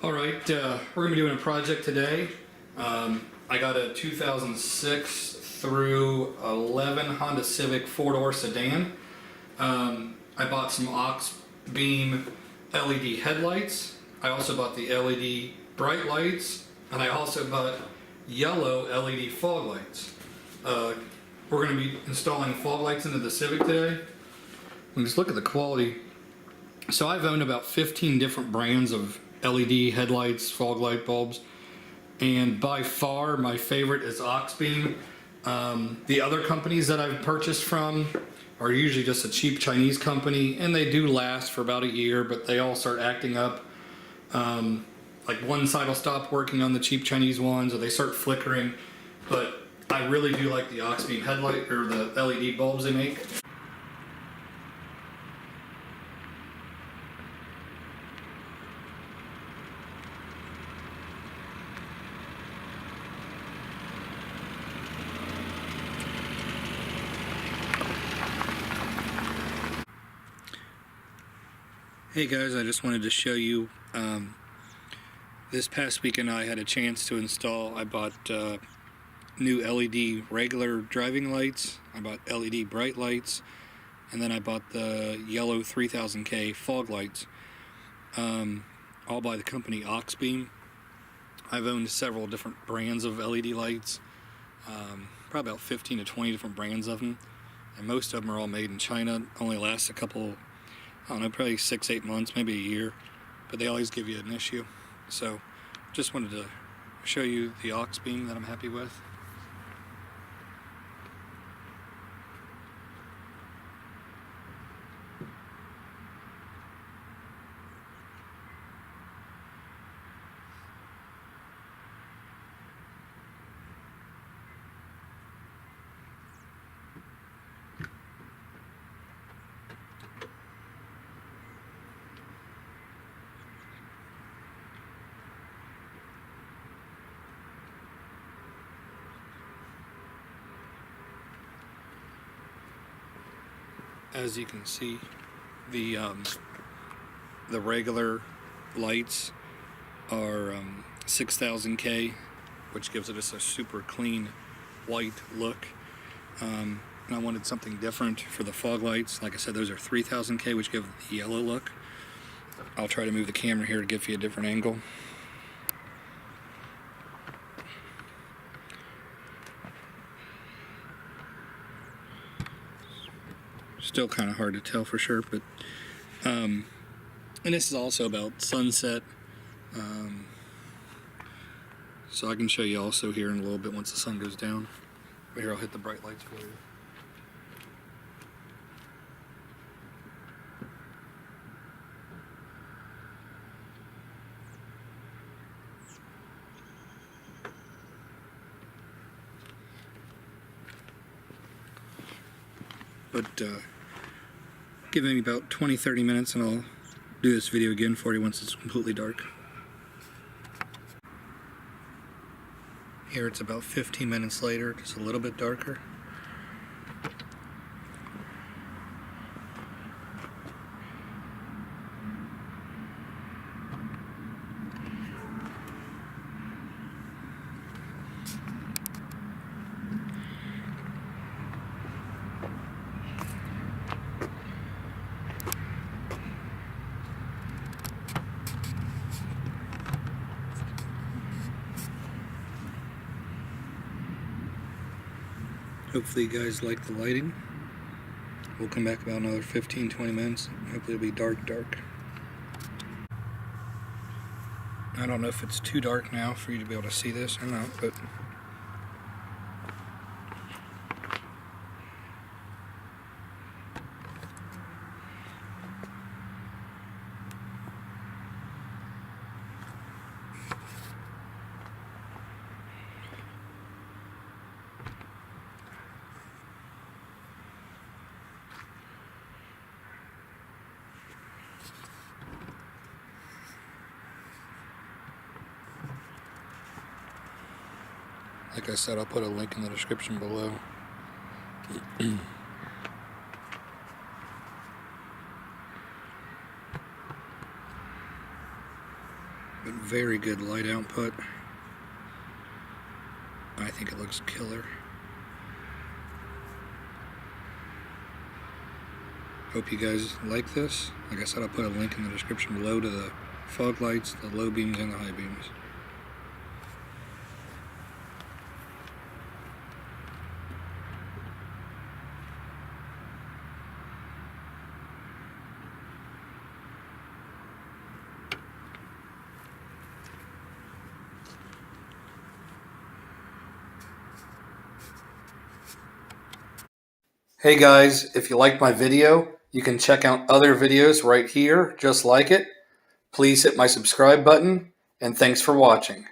Alright, we're going to be doing a project today. I got a 2006 through 11 Honda Civic 4-door sedan. I bought some Auxbeam LED headlights. I also bought the LED bright lights, and I also bought yellow LED fog lights. We're going to be installing fog lights into the Civic today. Just look at the quality. So I've owned about 15 different brands of LED headlights, fog light bulbs, and by far my favorite is Auxbeam. The other companies that I've purchased from are usually just a cheap Chinese company, and they do last for about a year, but they all start acting up. Like one side will stop working on the cheap Chinese ones, or they start flickering. But I really do like the Auxbeam headlight, or the LED bulbs they make. Hey guys, I just wanted to show you, this past weekend I had a chance to install. I bought new LED regular driving lights, I bought LED bright lights, and then I bought the yellow 3000K fog lights, all by the company Auxbeam. I've owned several different brands of LED lights, probably about 15 to 20 different brands of them, and most of them are all made in China. Only last a couple, I don't know, probably 6-8 months, maybe a year, but they always give you an issue. So just wanted to show you the Auxbeam that I'm happy with. As you can see, the regular lights are 6000K, which gives it just a super clean white look. And I wanted something different for the fog lights. Like I said, those are 3000K, which give the yellow look. I'll try to move the camera here to give you a different angle. Still kind of hard to tell for sure, but and this is also about sunset, so I can show you also here in a little bit once the sun goes down. But here, I'll hit the bright lights for you. But give me about 20-30 minutes and I'll do this video again for you once it's completely dark. Here it's about 15 minutes later, just a little bit darker. Hopefully you guys like the lighting. We'll come back about another 15-20 minutes. Hopefully it'll be dark. I don't know if it's too dark now for you to be able to see this or not, but like I said, I'll put a link in the description below. but very good light output. I think it looks killer. Hope you guys like this. Like I said, I'll put a link in the description below to the fog lights, the low beams, and the high beams. Hey guys, if you liked my video, you can check out other videos right here just like it. Please hit my subscribe button, and thanks for watching.